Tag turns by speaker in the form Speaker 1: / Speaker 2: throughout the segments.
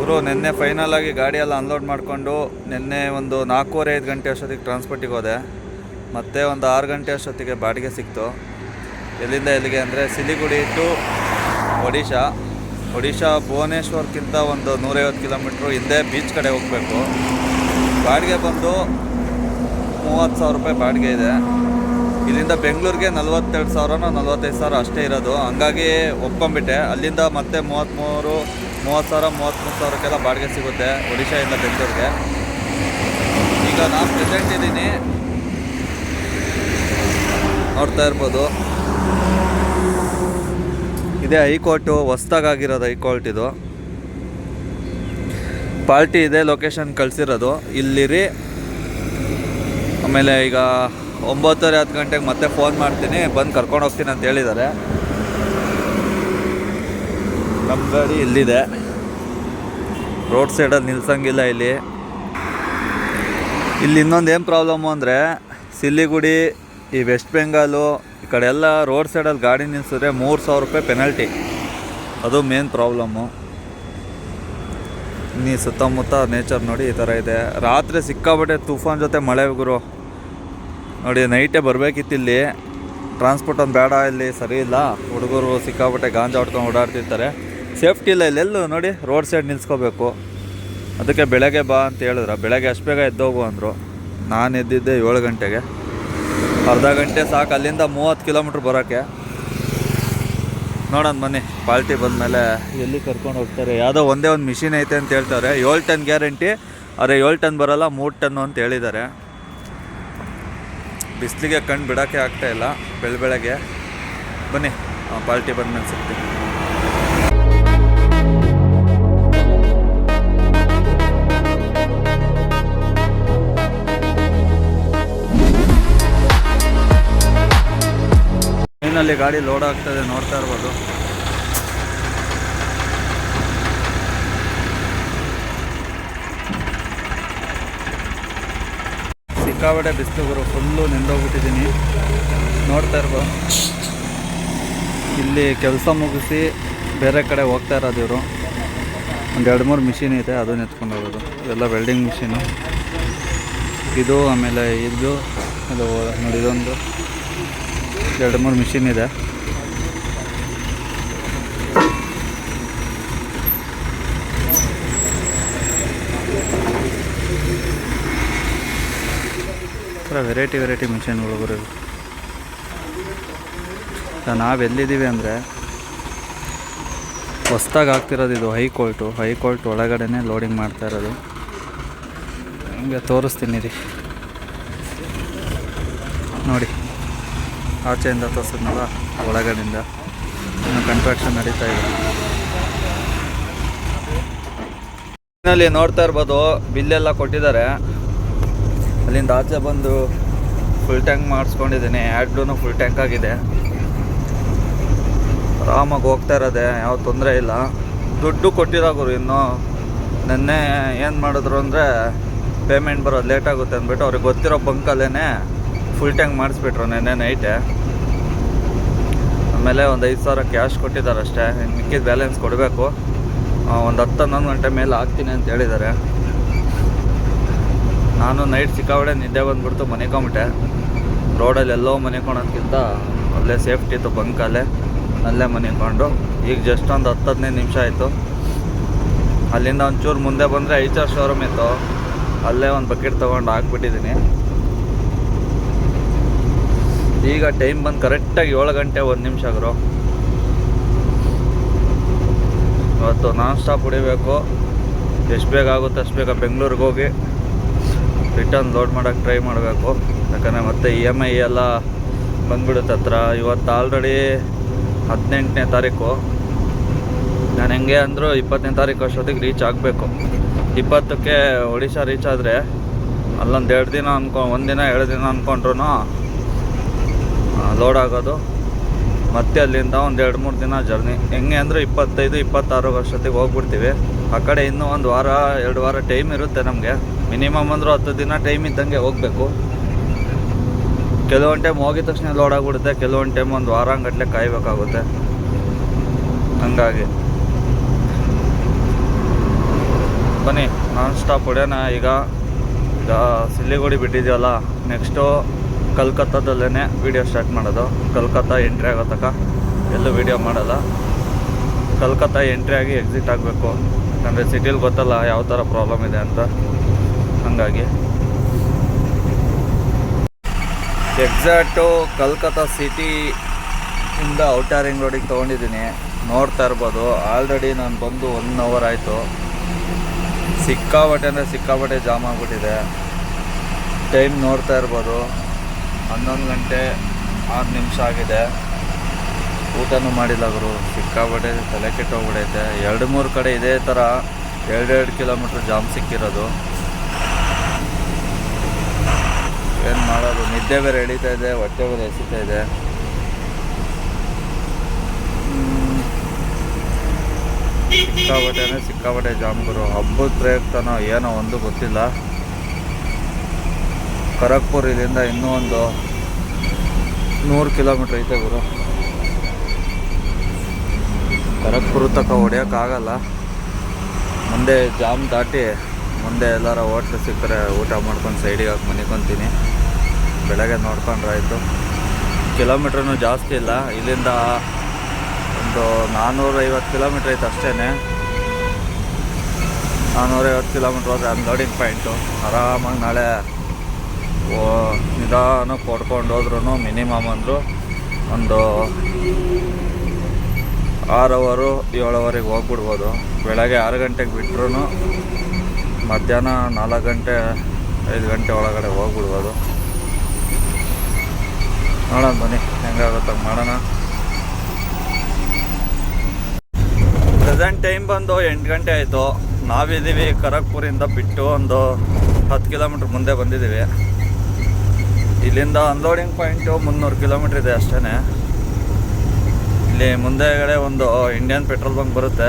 Speaker 1: ಗುರು ನಿನ್ನೆ ಫೈನಲ್ ಆಗಿ ಗಾಡಿ ಎಲ್ಲ ಅನ್ಲೋಡ್ ಮಾಡಿಕೊಂಡು ನಿನ್ನೆ ಒಂದು 4:30-5 ಗಂಟೆ ಅಷ್ಟೊತ್ತಿಗೆ ಟ್ರಾನ್ಸ್ಪೋರ್ಟಿಗೆ ಹೋದೆ. ಮತ್ತೆ ಒಂದು 6 ಗಂಟೆ ಅಷ್ಟೊತ್ತಿಗೆ ಬಾಡಿಗೆ ಸಿಕ್ತು. ಎಲ್ಲಿಂದ ಎಲ್ಲಿಗೆ ಅಂದರೆ ಸಿಲಿಗುಡಿ ಟು ಒಡಿಶಾ ಭುವನೇಶ್ವರ್ಕ್ಕಿಂತ ಒಂದು 150 ಕಿಲೋಮೀಟ್ರು ಹಿಂದೆ ಬೀಚ್ ಕಡೆ ಹೋಗಬೇಕು. ಬಾಡಿಗೆ ಬಂದು 30,000 ರೂಪಾಯಿ ಬಾಡಿಗೆ ಇದೆ. ಇಲ್ಲಿಂದ ಬೆಂಗಳೂರಿಗೆ 42,000ನೋ 45,000 ಅಷ್ಟೇ ಇರೋದು. ಹಂಗಾಗಿ ಒಪ್ಕೊಂಬಿಟ್ಟೆ. ಅಲ್ಲಿಂದ ಮತ್ತೆ 33,000 ಬಾಡಿಗೆ ಸಿಗುತ್ತೆ ಒಡಿಶಾಯಿಂದ ಬೆಂಗಳೂರಿಗೆ. ಈಗ ನಾನು ಪ್ರೆಸೆಂಟ್ ಇದ್ದೀನಿ, ನೋಡ್ತಾ ಇರ್ಬೋದು. ಇದೇ ಹೈಕೋರ್ಟು, ಹೊಸ್ದಾಗಿರೋದು ಹೈಕೋರ್ಟ್ ಇದು. ಪಾರ್ಟಿ ಇದೆ, ಲೊಕೇಶನ್ ಕಳಿಸಿರೋದು ಇಲ್ಲಿರಿ. ಆಮೇಲೆ ಈಗ 9:30-10 ಗಂಟೆಗೆ ಮತ್ತೆ ಫೋನ್ ಮಾಡ್ತೀನಿ, ಬಂದು ಕರ್ಕೊಂಡು ಹೋಗ್ತೀನಿ ಅಂತ ಹೇಳಿದ್ದಾರೆ. ನಮ್ಮ ಗಾಡಿ ಇಲ್ಲಿದೆ, ರೋಡ್ ಸೈಡಲ್ಲಿ ನಿಲ್ಸಂಗಿಲ್ಲ. ಇಲ್ಲಿ ಇನ್ನೊಂದು ಏನು ಪ್ರಾಬ್ಲಮ್ಮು ಅಂದರೆ ಸಿಲಿಗುಡಿ, ಈ ವೆಸ್ಟ್ ಬೆಂಗಾಲು ಈ ಕಡೆ ಎಲ್ಲ ರೋಡ್ ಸೈಡಲ್ಲಿ ಗಾಡಿ ನಿಲ್ಸಿದ್ರೆ 3,000 ರೂಪಾಯಿ ಪೆನಲ್ಟಿ. ಅದು ಮೇನ್ ಪ್ರಾಬ್ಲಮ್ಮು. ನೀ ಸುತ್ತಮುತ್ತ ನೇಚರ್ ನೋಡಿ ಈ ಥರ ಇದೆ. ರಾತ್ರಿ ಸಿಕ್ಕಾಬಟ್ಟೆ ತುಫಾನ್ ಜೊತೆ ಮಳೆ ಗುರು. ನೋಡಿ ನೈಟೇ ಬರಬೇಕಿತ್ತು ಇಲ್ಲಿ. ಟ್ರಾನ್ಸ್ಪೋರ್ಟ್ ಒಂದು ಬೇಡ, ಇಲ್ಲಿ ಸರಿ ಇಲ್ಲ. ಹುಡುಗರು ಸಿಕ್ಕಾಬಟ್ಟೆ ಗಾಂಜಾ ಹೊಡ್ಕೊಂಡು ಓಡಾಡ್ತಿರ್ತಾರೆ. ಸೇಫ್ಟಿ ಇಲ್ಲ ಇಲ್ಲೆಲ್ಲೂ. ನೋಡಿ ರೋಡ್ ಸೈಡ್ ನಿಲ್ಸ್ಕೋಬೇಕು. ಅದಕ್ಕೆ ಬೆಳಗ್ಗೆ ಬಾ ಅಂತ ಹೇಳಿದ್ರು. ಬೆಳಗ್ಗೆ ಅಷ್ಟು ಬೇಗ ಎದ್ದೋಗು ಅಂದರು. ನಾನು ಎದ್ದಿದ್ದೆ 7 ಗಂಟೆಗೆ. ಅರ್ಧ ಗಂಟೆ ಸಾಕು ಅಲ್ಲಿಂದ 30 ಕಿಲೋಮೀಟ್ರ್ ಬರೋಕ್ಕೆ. ನೋಡೋಣ ಬನ್ನಿ, ಪಾರ್ಟಿ ಬಂದಮೇಲೆ ಎಲ್ಲಿ ಕರ್ಕೊಂಡು ಹೋಗ್ತಾರೆ. ಯಾವುದೋ ಒಂದೇ ಒಂದು ಮಿಷಿನ್ ಐತೆ ಅಂತ ಹೇಳ್ತಾರೆ. 7 ಟನ್ ಗ್ಯಾರಂಟಿ. ಆದರೆ 7 ಟನ್ ಬರೋಲ್ಲ, 3 ಟನ್ನು ಅಂತ ಹೇಳಿದ್ದಾರೆ. ಬಿಸಿಲಿಗೆ ಕಣ್ಣು ಬಿಡೋಕ್ಕೆ ಆಗ್ತಾಯಿಲ್ಲ ಬೆಳಗ್ಗೆ. ಬನ್ನಿ, ಪಾರ್ಟಿ ಬಂದಮೇಲೆ ಸಿಗ್ತೀನಿ. ಟ್ರೈನಲ್ಲಿ ಗಾಡಿ ಲೋಡ್ ಆಗ್ತದೆ, ನೋಡ್ತಾ ಇರ್ಬೋದು. ಸಿಕ್ಕಾಬಟ್ಟೆ ಬಿಸಿಲು, ಫುಲ್ಲು ನಿಂದೋಗ್ಬಿಟ್ಟಿದ್ದೀನಿ. ನೋಡ್ತಾ ಇರ್ಬೋದು. ಇಲ್ಲಿ ಕೆಲಸ ಮುಗಿಸಿ ಬೇರೆ ಕಡೆ ಹೋಗ್ತಾ ಇರೋದು ಇವರು. ಒಂದು 2-3 ಮಿಷಿನ್ ಇದೆ, ಅದನ್ನ ಎತ್ಕೊಂಡು ಹೋಗೋದು. ಇದೆಲ್ಲ ವೆಲ್ಡಿಂಗ್ ಮಿಷಿನು ಇದು. ಆಮೇಲೆ ಇದು ನೋಡಿ, ಇದೊಂದು 2-3 ಮಿಷಿನ್ ಇದೆ. ವೆರೈಟಿ ಮಿಷಿನ್ಗಳು ಬರೋದು. ನಾವೆಲ್ಲಿದ್ದೀವಿ ಅಂದರೆ ಹೊಸ್ದಾಗಿ ಆಗ್ತಿರೋದು ಇದು ಹೈಕೋರ್ಟ್ ಒಳಗಡೆನೇ ಲೋಡಿಂಗ್ ಮಾಡ್ತಾ ಇರೋದು. ನಿಮಗೆ ತೋರಿಸ್ತೀನಿ ರೀ, ನೋಡಿ. ಆಚೆಯಿಂದ ತೋರಿಸಿದ್ನಲ್ಲ, ಒಳಗಡೆಯಿಂದ ಇನ್ನು ಕನ್ಸ್ಟ್ರಕ್ಷನ್ ನಡೀತಾ ಇದೆ. ಇಲ್ಲಿ ನೋಡ್ತಾ ಇರ್ಬೋದು, ಬಿಲ್ಲೆಲ್ಲ ಕೊಟ್ಟಿದ್ದಾರೆ. ಅಲ್ಲಿಂದ ಆಚೆ ಬಂದು ಫುಲ್ ಟ್ಯಾಂಕ್ ಮಾಡಿಸ್ಕೊಂಡಿದ್ದೀನಿ. ಆ್ಯಡ್ಲೂ ಫುಲ್ ಟ್ಯಾಂಕ್ ಆಗಿದೆ. ಆರಾಮಾಗಿ ಹೋಗ್ತಾ ಇರೋದೆ, ಯಾವ ತೊಂದರೆ ಇಲ್ಲ. ದುಡ್ಡು ಕೊಟ್ಟಿರೋರು ಇನ್ನು. ನೆನ್ನೆ ಏನು ಮಾಡಿದ್ರು ಅಂದರೆ ಪೇಮೆಂಟ್ ಬರೋದು ಲೇಟ್ ಆಗುತ್ತೆ ಅಂದ್ಬಿಟ್ಟು ಅವ್ರಿಗೆ ಗೊತ್ತಿರೋ ಬಂಕಲ್ಲೇ ಫುಲ್ ಟ್ಯಾಂಕ್ ಮಾಡಿಸ್ಬಿಟ್ರು ನೆನ್ನೆ ನೈಟೇ. ಆಮೇಲೆ ಒಂದು 5,000 ಕ್ಯಾಶ್ ಕೊಟ್ಟಿದ್ದಾರೆ ಅಷ್ಟೇ. ಇನ್ನು ಮಿಕ್ಕಿದ ಬ್ಯಾಲೆನ್ಸ್ ಕೊಡಬೇಕು. ಒಂದು 10-11 ಗಂಟೆ ಮೇಲೆ ಹಾಕ್ತೀನಿ ಅಂತ ಹೇಳಿದ್ದಾರೆ. ನಾನು ನೈಟ್ ಸಿಕ್ಕಾಬಟ್ಟೆ ನಿದ್ದೆ ಬಂದುಬಿಡ್ತು, ಮನೆಕೊಂಬಿಟ್ಟೆ. ರೋಡಲ್ಲಿ ಎಲ್ಲೋ ಮನೆಕೊಳೋದ್ಕಿಂತ ಅಲ್ಲೇ ಸೇಫ್ಟಿ ಇತ್ತು, ಬಂಕಲ್ಲೇ ಅಲ್ಲೇ ಮನೆಕೊಂಡು. ಈಗ ಜಸ್ಟ್ ಒಂದು 10-15 ನಿಮಿಷ ಆಯಿತು. ಅಲ್ಲಿಂದ ಒಂಚೂರು ಮುಂದೆ ಬಂದರೆ ಐಚರ್ ಶೋರೂಮ್ ಇತ್ತು, ಅಲ್ಲೇ ಒಂದು ಬಕೆಟ್ ತೊಗೊಂಡು ಹಾಕ್ಬಿಟ್ಟಿದ್ದೀನಿ. ಈಗ ಟೈಮ್ ಬಂದು ಕರೆಕ್ಟಾಗಿ 7 ಗಂಟೆ 1 ನಿಮಿಷ ಗುರು. ಇವತ್ತು ನಾನ್ ಸ್ಟಾಪ್ ಹೊಡಿಬೇಕು. ಎಷ್ಟು ಬೇಗ ಆಗುತ್ತೆ ಅಷ್ಟು ಬೇಗ ಬೆಂಗಳೂರಿಗೆ ಹೋಗಿ ರಿಟರ್ನ್ ಲೋಡ್ ಮಾಡೋಕ್ಕೆ ಟ್ರೈ ಮಾಡಬೇಕು. ಯಾಕಂದರೆ ಮತ್ತೆ EMI ಎಲ್ಲ ಬಂದುಬಿಡುತ್ತೆ ಹತ್ರ. ಇವತ್ತು ಆಲ್ರೆಡಿ 18ನೇ ತಾರೀಕು. ನಾನು ಹೆಂಗೆ ಅಂದರೂ 20ನೇ ತಾರೀಕು ಅಷ್ಟೊತ್ತಿಗೆ ರೀಚ್ ಆಗಬೇಕು. 20ಕ್ಕೆ ಒಡಿಶಾ ರೀಚ್ ಆದರೆ ಅಲ್ಲೊಂದು 2 ದಿನ 1 ದಿನ 2 ದಿನ ಅಂದ್ಕೊಂಡ್ರು ಲೋಡ್ ಆಗೋದು. ಮತ್ತೆ ಅಲ್ಲಿಂದ ಒಂದು 2-3 ದಿನ ಜರ್ನಿ. ಹೆಂಗೆ ಅಂದರೆ 25-26 ಅಷ್ಟೊತ್ತಿಗೆ ಹೋಗ್ಬಿಡ್ತೀವಿ. ಆ ಕಡೆ ಇನ್ನೂ 1 ವಾರ 2 ವಾರ ಟೈಮ್ ಇರುತ್ತೆ ನಮಗೆ. ಮಿನಿಮಮ್ ಅಂದರೂ 10 ದಿನ ಟೈಮ್ ಇದ್ದಂಗೆ ಹೋಗಬೇಕು. ಕೆಲವೊಂದು ಟೈಮ್ ಹೋಗಿದ ತಕ್ಷಣ ಲೋಡ್ ಆಗಿಬಿಡುತ್ತೆ, ಕೆಲವೊಂದು ಟೈಮ್ ಒಂದು ವಾರಾಂಗಟ್ಟಲೆ ಕಾಯಬೇಕಾಗುತ್ತೆ. ಹಂಗಾಗಿ ಬನ್ನಿ ನಾನ್ ಸ್ಟಾಪ್ ಹೊಡ್ಯೋಣ. ಈಗ ಸಿಲ್ಲಿಗುಡಿ ಬಿಟ್ಟಿದ್ದೀವಲ್ಲ, ನೆಕ್ಸ್ಟು ಕಲ್ಕತ್ತಾದಲ್ಲೇ ವೀಡಿಯೋ ಸ್ಟಾರ್ಟ್ ಮಾಡೋದು. ಕಲ್ಕತ್ತಾ ಎಂಟ್ರಿ ಆಗೋ ತನಕ ಎಲ್ಲೂ ವೀಡಿಯೋ ಮಾಡಲ್ಲ. ಕಲ್ಕತ್ತಾ ಎಂಟ್ರಿ ಆಗಿ ಎಕ್ಸಿಟ್ ಆಗಬೇಕು, ಯಾಕಂದರೆ ಸಿಟಿಲಿ ಗೊತ್ತಲ್ಲ ಯಾವ ಥರ ಪ್ರಾಬ್ಲಮ್ ಇದೆ ಅಂತ. ಹಾಗಾಗಿ ಎಕ್ಸಾಕ್ಟು ಕಲ್ಕತ್ತಾ ಸಿಟಿಯಿಂದ ಔಟರ್ ರಿಂಗ್ ರೋಡಿಗೆ ತೊಗೊಂಡಿದ್ದೀನಿ. ನೋಡ್ತಾ ಇರ್ಬೋದು, ಆಲ್ರೆಡಿ ನಾನು ಬಂದು 1 ಅವರ್ ಆಯಿತು. ಸಿಕ್ಕಾಬಟ್ಟೆ ಅಂದರೆ ಸಿಕ್ಕಾಬಟ್ಟೆ ಜಾಮ್ ಆಗಿಬಿಟ್ಟಿದೆ. ಟೈಮ್ ನೋಡ್ತಾ ಇರ್ಬೋದು, 11 ಗಂಟೆ 6 ನಿಮಿಷ ಆಗಿದೆ. ಊಟನೂ ಮಾಡಿಲ್ಲ ಗುರು, ಸಿಕ್ಕಾಬಟ್ಟೆ ತಲೆ ಕೆಟ್ಟೋಗ್ಬಿಡೈತೆ. 2-3 ಕಡೆ ಇದೇ ಥರ 2-2 ಕಿಲೋಮೀಟ್ರ್ ಜಾಮ್ ಸಿಕ್ಕಿರೋದು. ಏನು ಮಾಡೋದು, ನಿದ್ದೆ ಬೇರೆ ಎಳೀತಾ ಇದೆ, ಹೊಟ್ಟೆ ಬೇರೆ ಎಸಿತಾ ಇದೆ. ಸಿಕ್ಕಾಬಟ್ಟೆ ಅಂದರೆ ಸಿಕ್ಕಾಬಟ್ಟೆ ಜಾಮ್ ಗುರು. ಹಬ್ಬದ ಪ್ರಯುಕ್ತನೋ ಏನೋ ಒಂದು ಗೊತ್ತಿಲ್ಲ. ಖರಗ್ಪುರ್ ಇಲ್ಲಿಂದ ಇನ್ನೂ ಒಂದು 100 ಕಿಲೋಮೀಟ್ರ್ ಐತೆ ಗುರು. ಖರಗ್ಪುರ ತನಕ ಹೊಡೆಯೋಕ್ಕಾಗಲ್ಲ. ಮುಂದೆ ಜಾಮ್ ದಾಟಿ ಮುಂದೆ ಎಲ್ಲರ ಹೋಟ್ಲು ಸಿಕ್ಕರೆ ಊಟ ಮಾಡ್ಕೊಂಡು ಸೈಡಿಗೆ ಹಾಕಿ ಮನಿಕೊಂತೀನಿ. ಬೆಳಗ್ಗೆ ನೋಡ್ಕೊಂಡ್ರೆ ಆಯಿತು. ಕಿಲೋಮೀಟ್ರೂ ಜಾಸ್ತಿ ಇಲ್ಲ, ಇಲ್ಲಿಂದ ಒಂದು 450 ಕಿಲೋಮೀಟ್ರ್ ಐತೆ ಅಷ್ಟೇ. 450 ಕಿಲೋಮೀಟ್ರ್ ಹೋದರೆ ಅನ್ಲೋಡಿಂಗ್ ಪಾಯಿಂಟು. ಆರಾಮಾಗಿ ನಾಳೆ ನಿಧಾನಕ್ಕೆ ಕೊಡ್ಕೊಂಡು ಹೋದ್ರೂ ಮಿನಿಮಮ್ ಅಂದರು ಒಂದು 6 ಅವರು 7 ಅವರಿಗೆ ಹೋಗ್ಬಿಡ್ಬೋದು. ಬೆಳಗ್ಗೆ 6 ಗಂಟೆಗೆ ಬಿಟ್ರೂ ಮಧ್ಯಾಹ್ನ 4 ಗಂಟೆ 5 ಗಂಟೆ ಒಳಗಡೆ ಹೋಗ್ಬಿಡ್ಬೋದು. ನೋಡೋಣ ಬನ್ನಿ ಹೆಂಗಾಗುತ್ತೆ ಮಾಡೋಣ. ಪ್ರೆಸೆಂಟ್ ಟೈಮ್ ಬಂದು 8 ಗಂಟೆ ಆಯಿತು. ನಾವಿದ್ದೀವಿ ಖರಗ್ಪುರಿಂದ ಬಿಟ್ಟು ಒಂದು 10 ಕಿಲೋಮೀಟ್ರ್ ಮುಂದೆ ಬಂದಿದ್ದೀವಿ. ಇಲ್ಲಿಂದ ಅನ್ಲೋಡಿಂಗ್ ಪಾಯಿಂಟು 300 ಕಿಲೋಮೀಟ್ರ್ ಇದೆ ಅಷ್ಟೇ. ಇಲ್ಲಿ ಮುಂದೆಗಡೆ ಒಂದು ಇಂಡಿಯನ್ ಪೆಟ್ರೋಲ್ ಬಂಕ್ ಬರುತ್ತೆ.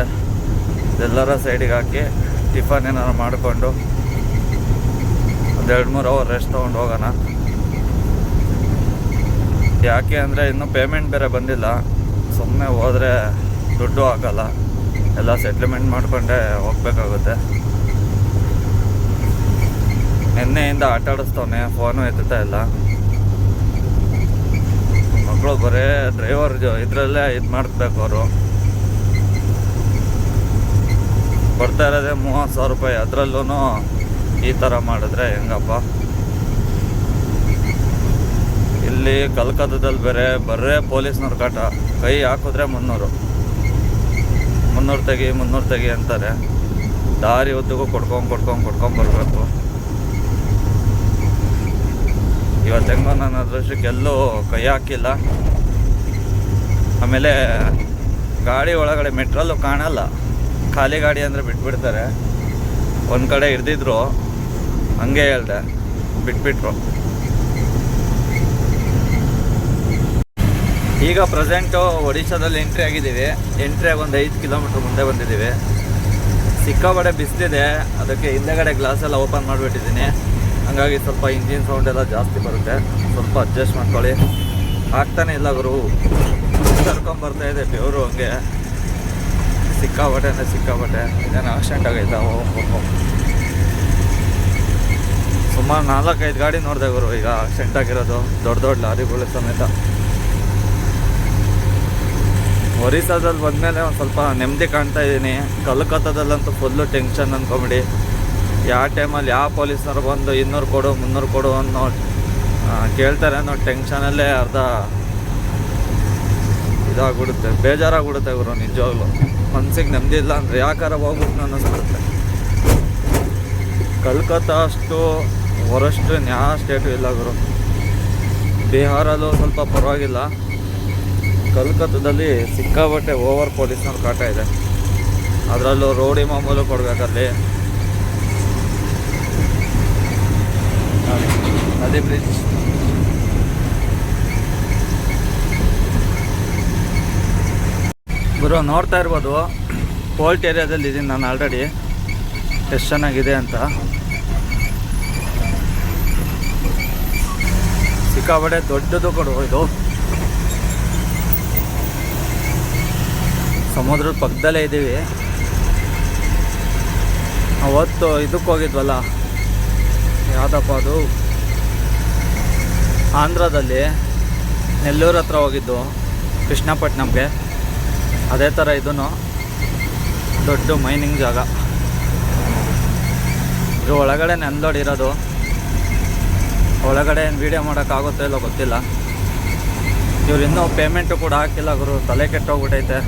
Speaker 1: ಎಲ್ಲರ ಸೈಡಿಗೆ ಹಾಕಿ ಟಿಫನ್ ಏನಾರು ಮಾಡಿಕೊಂಡು ಒಂದು 2-3 ಅವರ್ ರೆಸ್ಟ್ ತೊಗೊಂಡು ಹೋಗೋಣ. ಯಾಕೆ ಅಂದರೆ ಇನ್ನೂ ಪೇಮೆಂಟ್ ಬೇರೆ ಬಂದಿಲ್ಲ. ಸುಮ್ಮನೆ ಹೋದರೆ ದುಡ್ಡು ಆಗಲ್ಲ, ಎಲ್ಲ ಸೆಟ್ಲ್ಮೆಂಟ್ ಮಾಡಿಕೊಂಡೇ ಹೋಗ್ಬೇಕಾಗುತ್ತೆ. ನಿನ್ನೆಯಿಂದ ಆಟ ಆಡಿಸ್ತವನೆ, ಫೋನು ಎತ್ತುತ್ತಾ ಇಲ್ಲ. ಮಕ್ಕಳು ಬರೀ ಡ್ರೈವರ್ ಇದರಲ್ಲೇ ಇದು ಮಾಡಿಸ್ಬೇಕು. ಅವರು ಕೊಡ್ತಾ ಇರೋದೇ 30,000 ರೂಪಾಯಿ. ಅದರಲ್ಲೂ ಈ ಥರ ಮಾಡಿದ್ರೆ ಹೆಂಗಪ್ಪ. ಇಲ್ಲಿ ಕಲ್ಕತ್ತಾದಲ್ಲಿ ಬರೇ ಪೊಲೀಸ್ನವ್ರ ಕಾಟ. ಕೈ ಹಾಕಿದ್ರೆ 300 ತೆಗಿ ಅಂತಾರೆ. ದಾರಿ ಉದ್ದಕ್ಕೂ ಕೊಡ್ಕೊಂಡು ಬರಬೇಕು. ಇವತ್ತು ಹೆಂಗೋ ನನ್ನ ಅದೃಷ್ಟಕ್ಕೆ ಎಲ್ಲೂ ಕೈ ಹಾಕಿಲ್ಲ. ಆಮೇಲೆ ಗಾಡಿ ಒಳಗಡೆ ಮೆಟ್ರಲ್ಲು ಕಾಣಲ್ಲ. ಖಾಲಿ ಗಾಡಿ ಅಂದರೆ ಬಿಟ್ಬಿಡ್ತಾರೆ. ಒಂದು ಕಡೆ ಹಿಡ್ದಿದ್ರು, ಹಂಗೆ ಹೇಳ್ದೆ, ಬಿಟ್ಬಿಟ್ರು. ಈಗ ಪ್ರೆಸೆಂಟು ಒಡಿಶಾದಲ್ಲಿ ಎಂಟ್ರಿ ಆಗಿದ್ದೀವಿ. ಎಂಟ್ರಿ ಆಗಿ ಒಂದು 5 ಕಿಲೋಮೀಟ್ರ್ ಮುಂದೆ ಬಂದಿದ್ದೀವಿ. ಸಿಕ್ಕಾಬಟ್ಟೆ ಬಿಸಿಲಿದೆ, ಅದಕ್ಕೆ ಹಿಂದೆಗಡೆ ಗ್ಲಾಸೆಲ್ಲ ಓಪನ್ ಮಾಡಿಬಿಟ್ಟಿದ್ದೀನಿ. ಹಾಗಾಗಿ ಸ್ವಲ್ಪ ಇಂಜಿನ್ ಸೌಂಡ್ ಎಲ್ಲ ಜಾಸ್ತಿ ಬರುತ್ತೆ. ಸ್ವಲ್ಪ ಅಡ್ಜಸ್ಟ್ ಮಾಡ್ಕೊಳ್ಳಿ. ಆಗ್ತಾನೆ ಇಲ್ಲ ಗುರು, ಕರ್ಕೊಂಬರ್ತಾ ಇದೆ ಬೆವರು ಹಂಗೆ. ಸಿಕ್ಕಾಬಟ್ಟೆ ಅಂದರೆ ಸಿಕ್ಕಾಬಟ್ಟೆ. ಇದೇನು ಆಕ್ಸಿಡೆಂಟ್ ಆಗೈತಾ? ಸುಮಾರು 4-5 ಗಾಡಿ ನೋಡಿದೆ ಗುರು ಈಗ ಆಕ್ಸಿಡೆಂಟ್ ಆಗಿರೋದು, ದೊಡ್ಡ ಲಾರಿಗಳು ಸಮೇತ. ಒರಿಸ್ಸಾದಲ್ಲಿ ಬಂದಮೇಲೆ ಒಂದು ಸ್ವಲ್ಪ ನೆಮ್ಮದಿ ಕಾಣ್ತಾ ಇದ್ದೀನಿ. ಕಲ್ಕತ್ತಾದಲ್ಲಂತೂ ಫುಲ್ಲು ಟೆನ್ಷನ್ ಅಂದ್ಕೊಂಬಿಡಿ. ಯಾವ ಟೈಮಲ್ಲಿ ಯಾವ ಪೊಲೀಸ್ನವ್ರು ಬಂದು 200 ಕೊಡು 300 ಕೊಡು ಅನ್ನೋ ಕೇಳ್ತಾರೆ ಅನ್ನೋ ಟೆನ್ಷನಲ್ಲೇ ಅರ್ಧ ಇದಾಗ್ಬಿಡುತ್ತೆ, ಬೇಜಾರಾಗ್ಬಿಡುತ್ತೆ ಗುರು. ನಿಜವಾಗ್ಲು ಮನ್ಸಿಗೆ ನೆಮ್ಮದಿ ಇಲ್ಲ ಅಂದರೆ ಯಾಕಾರ ಹೋಗ್ಬಿಟ್ಟು ಅನ್ನಿಸ್ಬಿಡುತ್ತೆ. ಕಲ್ಕತ್ತಾ ಅಷ್ಟು ವರಷ್ಟು ಯಾವ ಸ್ಟೇಟು ಇಲ್ಲ ಗುರು. ಬಿಹಾರಲ್ಲೂ ಸ್ವಲ್ಪ ಪರವಾಗಿಲ್ಲ. ಕಲ್ಕತ್ತಾದಲ್ಲಿ ಸಿಕ್ಕಾಬಟ್ಟೆ ಓವರ್ ಪೊಲೀಸ್ನವ್ರ ಕಾಟ ಇದೆ. ಅದರಲ್ಲೂ ರೋಡಿ ಮಾಮೂಲು ಕೊಡಬೇಕಲ್ಲಿ. ನದಿ ಬ್ರಿಡ್ಜ್ ಗುರು ನೋಡ್ತಾ ಇರ್ಬೋದು. ಪೋಲ್ಟ್ ಏರಿಯಾದಲ್ಲಿ ಇದ್ದೀನಿ ನಾನು ಆಲ್ರೆಡಿ. ಎಷ್ಟು ಚೆನ್ನಾಗಿದೆ ಅಂತ. ಸಿಕ್ಕಾಬಟ್ಟೆ ದೊಡ್ಡದು ಕೊಡು. ಇದು ಸಮುದ್ರದ ಪಕ್ಕದಲ್ಲೇ ಇದ್ದೀವಿ. ಅವತ್ತು ಇದಕ್ಕೆ ಹೋಗಿದ್ವಲ್ಲ, ಯಾವುದಪ್ಪ ಅದು, ಆಂಧ್ರದಲ್ಲಿ ನೆಲ್ಲೂರು ಹತ್ರ ಹೋಗಿದ್ದು, ಕೃಷ್ಣಪಟ್ಟಣಂಗೆ. ಅದೇ ಥರ ಇದೂ ದೊಡ್ಡ ಮೈನಿಂಗ್ ಜಾಗ. ಇದು ಒಳಗಡೆ ನೆಂದೋಡಿರೋದು. ಒಳಗಡೆ ಏನು ವೀಡಿಯೋ ಮಾಡೋಕ್ಕಾಗುತ್ತೋ ಇಲ್ಲೋ ಗೊತ್ತಿಲ್ಲ. ಇವ್ರು ಇನ್ನೂ ಪೇಮೆಂಟು ಕೂಡ ಹಾಕಿಲ್ಲ ಗುರು, ತಲೆ ಕೆಟ್ಟೋಗ್ಬಿಟ್ಟೈತೆ.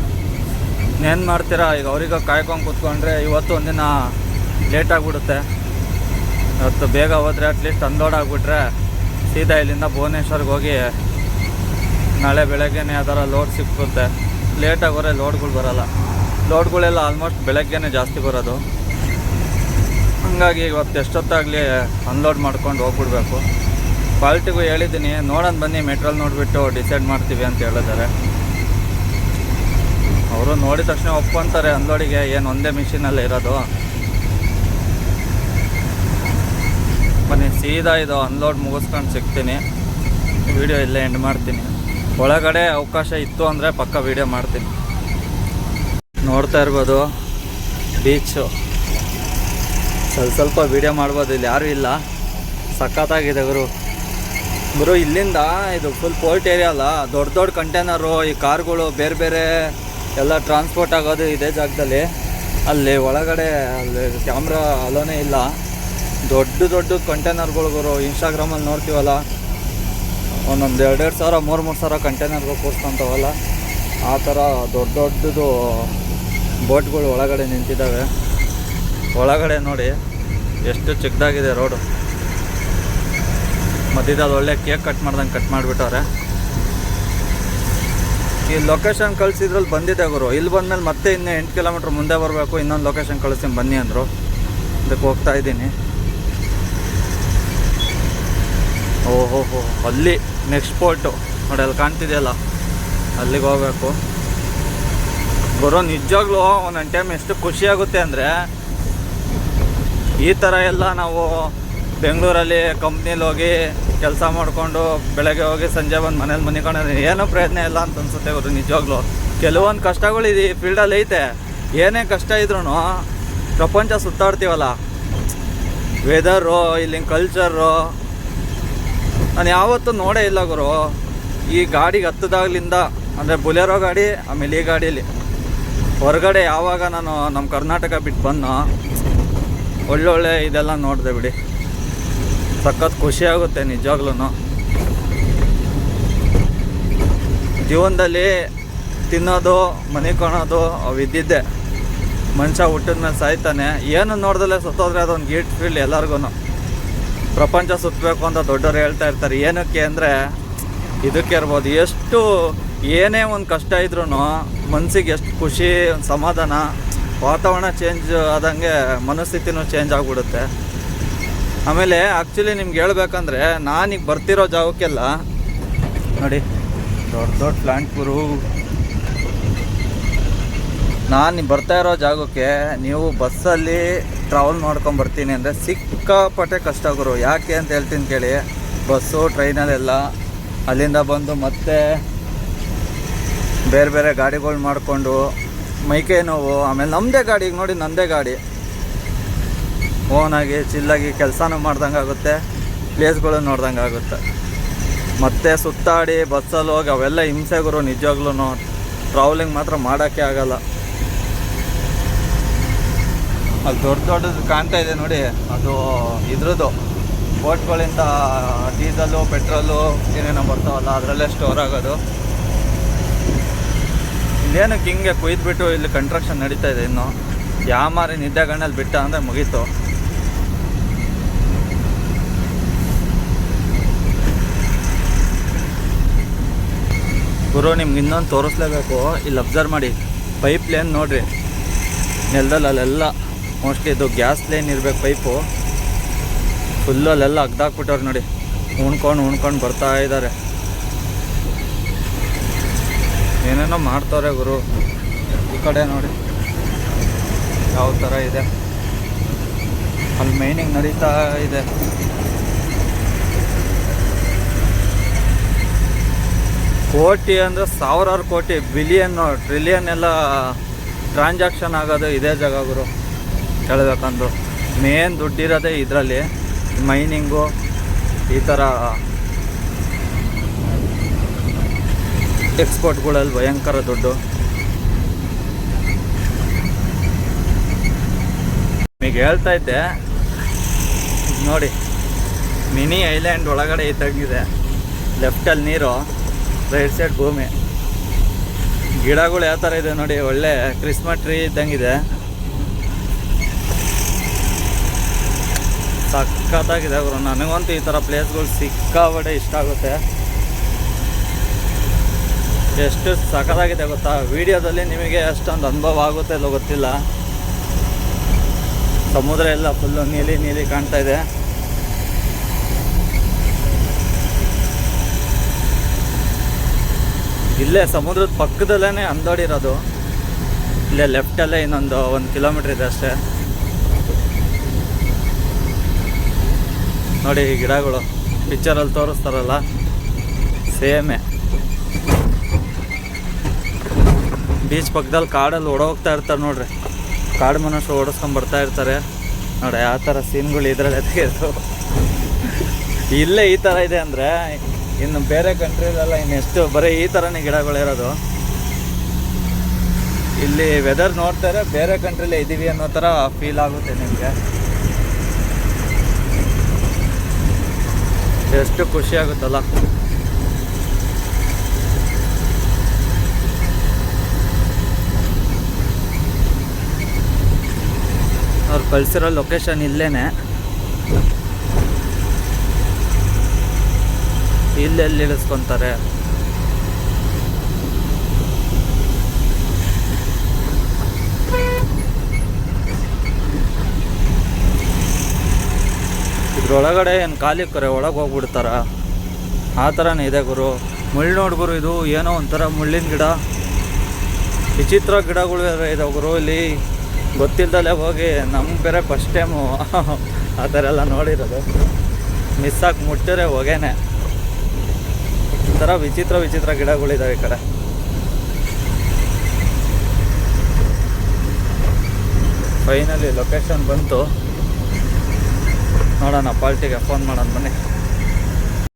Speaker 1: ಏನು ಮಾಡ್ತೀರಾ, ಈಗ ಅವ್ರಿಗೆ ಕಾಯ್ಕೊಂಡು ಕೂತ್ಕೊಂಡ್ರೆ ಇವತ್ತು ಒಂದಿನ ಲೇಟ್ ಆಗಿಬಿಡುತ್ತೆ. ಇವತ್ತು ಬೇಗ ಹೋದರೆ ಅಟ್ಲೀಸ್ಟ್ ಅನ್ಲೋಡ್ ಆಗಿಬಿಟ್ರೆ ಸೀದಾ ಇಲ್ಲಿಂದ ಭುವನೇಶ್ವರ್ಗೆ ಹೋಗಿ ನಾಳೆ ಬೆಳಗ್ಗೆನೇ ಯಾವ್ದಾರ ಲೋಡ್ ಸಿಕ್ಕುತ್ತೆ. ಲೇಟಾಗಿ ಹೋದ್ರೆ ಲೋಡ್ಗಳು ಬರೋಲ್ಲ. ಲೋಡ್ಗಳೆಲ್ಲ ಆಲ್ಮೋಸ್ಟ್ ಬೆಳಗ್ಗೆನೇ ಜಾಸ್ತಿ ಬರೋದು. ಹಾಗಾಗಿ ಇವತ್ತು ಎಷ್ಟೊತ್ತಾಗಲಿ ಅನ್ಲೋಡ್ ಮಾಡ್ಕೊಂಡು ಹೋಗ್ಬಿಡ್ಬೇಕು. ಕ್ವಾಲಿಟಿಗೂ ಹೇಳಿದ್ದೀನಿ, ನೋಡೋಣ ಬನ್ನಿ, ಮೆಟ್ರಲ್ ನೋಡಿಬಿಟ್ಟು ಡಿಸೈಡ್ ಮಾಡ್ತೀವಿ ಅಂತ ಹೇಳಿದ್ದಾರೆ. ಅವರು ನೋಡಿದ ತಕ್ಷಣ ಒಪ್ಕೊಂತಾರೆ ಅನ್ಲೋಡಿಗೆ, ಏನು ಒಂದೇ ಮಿಷಿನಲ್ಲೇ ಇರೋದು. ಬನ್ನಿ ಸೀದಾ ಇದು ಅನ್ಲೋಡ್ ಮುಗಿಸ್ಕೊಂಡು ಸಿಗ್ತೀನಿ. ವಿಡಿಯೋ ಇಲ್ಲೇ ಎಂಡ್ ಮಾಡ್ತೀನಿ. ಒಳಗಡೆ ಅವಕಾಶ ಇತ್ತು ಅಂದರೆ ಪಕ್ಕ ವಿಡಿಯೋ ಮಾಡ್ತೀನಿ. ನೋಡ್ತಾ ಇರ್ಬೋದು ಬೀಚು. ಸ್ವಲ್ಪ ವಿಡಿಯೋ ಮಾಡ್ಬೋದು, ಇಲ್ಲಿ ಯಾರೂ ಇಲ್ಲ. ಸಖತ್ತಾಗಿದೆ ಗುರು. ಇಲ್ಲಿಂದ ಇದು ಫುಲ್ ಪೋರ್ಟ್ ಏರಿಯಾ ಅಲ್ಲ, ದೊಡ್ಡ ದೊಡ್ಡ ಕಂಟೈನರು, ಈ ಕಾರ್ಗಳು ಬೇರೆ ಬೇರೆ ಎಲ್ಲ ಟ್ರಾನ್ಸ್ಪೋರ್ಟ್ ಆಗೋದು ಇದೇ ಜಾಗದಲ್ಲಿ. ಅಲ್ಲಿ ಒಳಗಡೆ ಅಲ್ಲಿ ಕ್ಯಾಮ್ರಾ ಅಲೋನೇ ಇಲ್ಲ. ದೊಡ್ಡ ಕಂಟೈನರ್ಗಳು ಗುರು. ಇನ್ಸ್ಟಾಗ್ರಾಮಲ್ಲಿ ನೋಡ್ತೀವಲ್ಲ, ಒಂದೊಂದು 2,2 ಸಾವಿರ 3,3 ಸಾವಿರ ಕಂಟೈನರ್ಗಳು ಕೂರ್ಸ್ಕೊಂತವಲ್ಲ, ಆ ಥರ ದೊಡ್ಡದು ಬೋಟ್ಗಳು ಒಳಗಡೆ ನಿಂತಿದ್ದಾವೆ. ಒಳಗಡೆ ನೋಡಿ ಎಷ್ಟು ಚಿಕ್ಕದಾಗಿದೆ ರೋಡು. ಮಧ್ಯದಲ್ಲಿ ಒಳ್ಳೆ ಕೇಕ್ ಕಟ್ ಮಾಡ್ದಂಗೆ ಕಟ್ ಮಾಡಿಬಿಟ್ಟವ್ರೆ. ಈ ಲೊಕೇಶನ್ ಕಳಿಸಿದ್ರಲ್ಲಿ ಬಂದಿದೆ ಗುರು. ಇಲ್ಲಿ ಬಂದಮೇಲೆ ಮತ್ತೆ ಇನ್ನೂ 8 ಕಿಲೋಮೀಟ್ರ್ ಮುಂದೆ ಬರಬೇಕು. ಇನ್ನೊಂದು ಲೊಕೇಶನ್ ಕಳಿಸ್ತೀನಿ ಬನ್ನಿ ಅಂದರು. ಅದಕ್ಕೆ ಹೋಗ್ತಾ ಇದ್ದೀನಿ. ಓಹೋ ಅಲ್ಲಿ ನೆಕ್ಸ್ಟ್ ಪೋರ್ಟು ನೋಡಿ, ಅಲ್ಲಿ ಕಾಣ್ತಿದೆಯಲ್ಲ, ಅಲ್ಲಿಗೆ ಹೋಗ್ಬೇಕು ಗುರು. ನಿಜವಾಗ್ಲೂ ಒಂದೊಂದು ಟೈಮ್ ಎಷ್ಟು ಖುಷಿಯಾಗುತ್ತೆ ಅಂದರೆ, ಈ ಥರ ಎಲ್ಲ ನಾವು ಬೆಂಗಳೂರಲ್ಲಿ ಕಂಪ್ನೀಲಿ ಹೋಗಿ ಕೆಲಸ ಮಾಡಿಕೊಂಡು ಬೆಳಗ್ಗೆ ಹೋಗಿ ಸಂಜೆ ಬಂದು ಮನೇಲಿ ಮನಿಕೊಂಡು ಏನೂ ಪ್ರಯತ್ನ ಇಲ್ಲ ಅಂತ ಅನ್ಸುತ್ತೆ ಗುರು. ನಿಜವಾಗ್ಲೂ ಕೆಲವೊಂದು ಕಷ್ಟಗಳು ಈ ಫೀಲ್ಡಲ್ಲಿ ಐತೆ. ಏನೇ ಕಷ್ಟ ಇದ್ರೂ ಪ್ರಪಂಚ ಸುತ್ತಾಡ್ತೀವಲ್ಲ, ವೆದರು, ಇಲ್ಲಿನ ಕಲ್ಚರು ನಾನು ಯಾವತ್ತೂ ನೋಡೇ ಇಲ್ಲ ಗುರು. ಈ ಗಾಡಿಗೆ ಹತ್ತದಾಗ್ಲಿಂದ, ಅಂದರೆ ಬುಲೆರೋ ಗಾಡಿ, ಆಮೇಲೆ ಈ ಗಾಡೀಲಿ ಹೊರಗಡೆ ಯಾವಾಗ ನಾನು ನಮ್ಮ ಕರ್ನಾಟಕ ಬಿಟ್ಟು ಬಂದು ಒಳ್ಳೊಳ್ಳೆ ಇದೆಲ್ಲ ನೋಡಿದೆ ಬಿಡಿ. ಸಖತ್ ಖುಷಿಯಾಗುತ್ತೆ ನಿಜವಾಗ್ಲೂ. ಜೀವನದಲ್ಲಿ ತಿನ್ನೋದು ಮನೆ ಕಾಣೋದು ಅವು ಇದ್ದಿದ್ದೆ. ಮನುಷ್ಯ ಹುಟ್ಟಿದ ಮೇಲೆ ಸಾಯ್ತಾನೆ. ಏನು ನೋಡ್ದಲ್ಲೇ ಸುತ್ತೋದ್ರೆ ಅದೊಂದು ಗಿಲ್ಟ್ ಫೀಲ್ ಎಲ್ಲರಿಗೂ. ಪ್ರಪಂಚ ಸುತ್ತಬೇಕು ಅಂತ ದೊಡ್ಡವರು ಹೇಳ್ತಾ ಇರ್ತಾರೆ. ಏನಕ್ಕೆ ಅಂದರೆ ಇದಕ್ಕೆ ಇರ್ಬೋದು. ಎಷ್ಟು ಏನೇ ಒಂದು ಕಷ್ಟ ಇದ್ರೂ ಮನಸ್ಸಿಗೆ ಎಷ್ಟು ಖುಷಿ, ಸಮಾಧಾನ. ವಾತಾವರಣ ಚೇಂಜ್ ಆದಂಗೆ ಮನಸ್ಥಿತಿನೂ ಚೇಂಜ್ ಆಗಿಬಿಡುತ್ತೆ. ಆಮೇಲೆ ಆ್ಯಕ್ಚುಲಿ ನಿಮ್ಗೆ ಹೇಳ್ಬೇಕಂದ್ರೆ, ನಾನೀಗ ಬರ್ತಿರೋ ಜಾಗಕ್ಕೆಲ್ಲ ನೋಡಿ ದೊಡ್ಡ ಪ್ಲ್ಯಾಂಟ್ ಗುರು. ನಾನು ಬರ್ತಾ ಇರೋ ಜಾಗಕ್ಕೆ ನೀವು ಬಸ್ಸಲ್ಲಿ ಟ್ರಾವೆಲ್ ಮಾಡ್ಕೊಂಡು ಬರ್ತೀನಿ ಅಂದರೆ ಸಿಕ್ಕಾಪಟ್ಟೆ ಕಷ್ಟ ಗುರು. ಯಾಕೆ ಅಂತ ಹೇಳ್ತೀನಿ ಕೇಳಿ. ಬಸ್ಸು ಟ್ರೈನಲ್ಲೆಲ್ಲ ಅಲ್ಲಿಂದ ಬಂದು ಮತ್ತೆ ಬೇರೆ ಬೇರೆ ಗಾಡಿಗಳು ಮಾಡಿಕೊಂಡು ಮೈಕೈ ನೋವು. ಆಮೇಲೆ ನಮ್ಮದೇ ಗಾಡಿಗೆ ನೋಡಿ, ನನ್ನದೇ ಗಾಡಿ, ಓನಾಗಿ ಚಿಲ್ಲಾಗಿ ಕೆಲಸನೂ ಮಾಡ್ದಂಗೆ ಆಗುತ್ತೆ, ಪ್ಲೇಸ್ಗಳು ನೋಡ್ದಂಗೆ ಆಗುತ್ತೆ. ಮತ್ತೆ ಸುತ್ತಾಡಿ ಬಸ್ಸಲ್ಲಿ ಹೋಗಿ ಅವೆಲ್ಲ ಹಿಂಸೆ ಗುರು. ನಿಜವಾಗ್ಲೂ ಟ್ರಾವೆಲಿಂಗ್ ಮಾತ್ರ ಮಾಡೋಕ್ಕೆ ಆಗಲ್ಲ. ಅಲ್ಲಿ ದೊಡ್ಡದು ಕಾಣ್ತಾ ಇದೆ ನೋಡಿ, ಅದು ಇದ್ರದ್ದು ಬೋಟ್ಗಳಿಂದ ಡೀಸಲು ಪೆಟ್ರೋಲು ಏನೇನೋ ಬರ್ತಾವಲ್ಲ, ಅದರಲ್ಲೇ ಸ್ಟೋರ್ ಆಗೋದು. ಇಲ್ಲೇನಕ್ಕೆ ಹಿಂಗೆ ಕುಯ್ದುಬಿಟ್ಟು ಇಲ್ಲಿ ಕನ್ಸ್ಟ್ರಕ್ಷನ್ ನಡೀತಾ ಇದೆ. ಇನ್ನು ಯಾಮಾರಿ ನಿದ್ದೆಗಣ್ಣಲ್ಲಿ ಬಿಟ್ಟ ಅಂದರೆ ಮುಗೀತು. ಗುರು ನಿಮ್ಗೆ ಇನ್ನೊಂದು ತೋರಿಸ್ಲೇಬೇಕು. ಇಲ್ಲಿ ಅಬ್ಸರ್ವ್ ಮಾಡಿ, ಪೈಪ್ ಲೈನ್ ನೋಡಿರಿ ನೆಲದಲ್ಲಿ. ಅಲ್ಲೆಲ್ಲ ಮೋಸ್ಟ್ಲಿ ಇದು ಗ್ಯಾಸ್ ಲೈನ್ ಇರಬೇಕು. ಪೈಪು ಫುಲ್ಲು ಅಲ್ಲೆಲ್ಲ ಅಗ್ದಾಕ್ಬಿಟ್ಟವ್ರು ನೋಡಿ. ಉಣ್ಕೊಂಡು ಬರ್ತಾ ಇದ್ದಾರೆ. ಏನೇನೋ ಮಾಡ್ತವ್ರೆ ಗುರು. ಈ ಕಡೆ ನೋಡಿ ಯಾವ ಥರ ಇದೆ. ಅಲ್ಲಿ ಮೈನಿಂಗ್ ನಡೀತಾ ಇದೆ. ಕೋಟಿ ಅಂದರೆ ಸಾವಿರಾರು ಕೋಟಿ, ಬಿಲಿಯನ್ ಟ್ರಿಲಿಯನ್ ಎಲ್ಲ ಟ್ರಾನ್ಸಾಕ್ಷನ್ ಆಗೋದು ಇದೇ ಜಾಗ ಗುರು. ಹೇಳಬೇಕಂದು ಮೇನ್ ದುಡ್ಡಿರೋದೇ ಇದರಲ್ಲಿ, ಮೈನಿಂಗು ಈ ಥರ ಎಕ್ಸ್ಪೋರ್ಟ್ಗಳಲ್ಲಿ ಭಯಂಕರ ದುಡ್ಡು. ನಿಮಗೆ ಹೇಳ್ತಾ ಇದ್ದೆ ನೋಡಿ, ಮಿನಿ ಐಲ್ಯಾಂಡ್ ಒಳಗಡೆ ಇದ್ದಂಗಿದೆ. ಲೆಫ್ಟಲ್ಲಿ ನೀರು, ರೈಟ್ ಸೈಡ್ ಭೂಮಿ. ಗಿಡಗಳು ಯಾವ ಥರ ಇದೆ ನೋಡಿ, ಒಳ್ಳೆ ಕ್ರಿಸ್ಮಸ್ ಟ್ರೀ ಇದ್ದಂಗಿದೆ. ಸಖತ್ತಾಗಿದೆ ಗುರು. ನನಗಂತೂ ಈ ಥರ ಪ್ಲೇಸ್ಗಳು ಸಿಕ್ಕಾಬಟ್ಟೆ ಇಷ್ಟ ಆಗುತ್ತೆ. ಎಷ್ಟು ಸಖತ್ತಾಗಿದೆ ಗೊತ್ತಾ, ವಿಡಿಯೋದಲ್ಲಿ ನಿಮಗೆ ಅಷ್ಟೊಂದು ಅನುಭವ ಆಗುತ್ತೆ ಅಲ್ಲೋ ಗೊತ್ತಿಲ್ಲ. ಸಮುದ್ರ ಎಲ್ಲ ಫುಲ್ಲು ನೀಲಿ ನೀಲಿ ಕಾಣ್ತಾ ಇದೆ. ಇಲ್ಲೇ ಸಮುದ್ರದ ಪಕ್ಕದಲ್ಲೇ ಅಂದೋಡಿರೋದು. ಇಲ್ಲೇ ಲೆಫ್ಟಲ್ಲೇ ಇನ್ನೊಂದು 1 ಕಿಲೋಮೀಟ್ರ್ ಇದೆ ಅಷ್ಟೇ. ನೋಡಿ ಈ ಗಿಡಗಳು ಪಿಕ್ಚರಲ್ಲಿ ತೋರಿಸ್ತಾರಲ್ಲ, ಸೇಮೇ. ಬೀಚ್ ಪಕ್ಕದಲ್ಲಿ ಕಾಡಲ್ಲಿ ಓಡೋಗ್ತಾ ಇರ್ತಾರೆ ನೋಡ್ರಿ, ಕಾಡು ಮನುಷ್ಯರು ಓಡಿಸ್ಕೊಂಡು ಬರ್ತಾ ಇರ್ತಾರೆ ನೋಡಿ. ಆ ಥರ ಸೀನ್ಗಳು ಇದರಲ್ಲಿ ತೆಗೆದು ಇಲ್ಲೇ ಈ ಥರ ಇದೆ ಅಂದರೆ ಇನ್ನು ಬೇರೆ ಕಂಟ್ರಿಲೆಲ್ಲ ಇನ್ನೆಷ್ಟು ಬರೀ ಈ ಥರನೇ ಗಿಡಗಳಿರೋದು. ಇಲ್ಲಿ ವೆದರ್ ನೋಡ್ತಾರೆ ಬೇರೆ ಕಂಟ್ರಿಲೇ ಇದ್ದೀವಿ ಅನ್ನೋ ಥರ ಫೀಲ್ ಆಗುತ್ತೆ ನಿಮಗೆ. ಎಷ್ಟು ಖುಷಿ ಆಗುತ್ತಲ್ಲ. ಅವ್ರು ಕಳಿಸಿರೋ ಲೊಕೇಶನ್ ಇಲ್ಲೇನೆ. ಇಲ್ಲೆಲ್ಲಿ ಇಳಿಸ್ಕೊತಾರೆ. ಇದ್ರೊಳಗಡೆ ಏನು ಖಾಲಿ ಕರೆ ಒಳಗೆ ಹೋಗ್ಬಿಡ್ತಾರ, ಆ ಥರನೇ ಇದೆ ಗುರು. ಮುಳ್ಳು ನೋಡಿ ಗುರು, ಇದು ಏನೋ ಒಂಥರ ಮುಳ್ಳಿನ ಗಿಡ, ವಿಚಿತ್ರ ಗಿಡಗಳು ಇದಾವೆ ಗುರು. ಇಲ್ಲಿ ಗೊತ್ತಿಲ್ದಲ್ಲೇ ಹೋಗಿ ನಮ್ಗೆ ಬೇರೆ ಫಸ್ಟ್ ಟೈಮು ಆ ಥರ ಎಲ್ಲ ನೋಡಿರೋದು. ಮಿಸ್ಸಾಗಿ ಮುಟ್ಟಿದ್ರೆ ಹೊಗೆನೆ. ಈ ಥರ ವಿಚಿತ್ರ ವಿಚಿತ್ರ ಗಿಡಗಳಿದ್ದಾವೆ ಈ ಕಡೆ. ಫೈನಲಿ ಲೊಕೇಶನ್ ಬಂತು. ನೋಡೋಣ, ಪಾಲ್ಟಿಗೆ ಫೋನ್ ಮಾಡೋಣ ಬನ್ನಿ.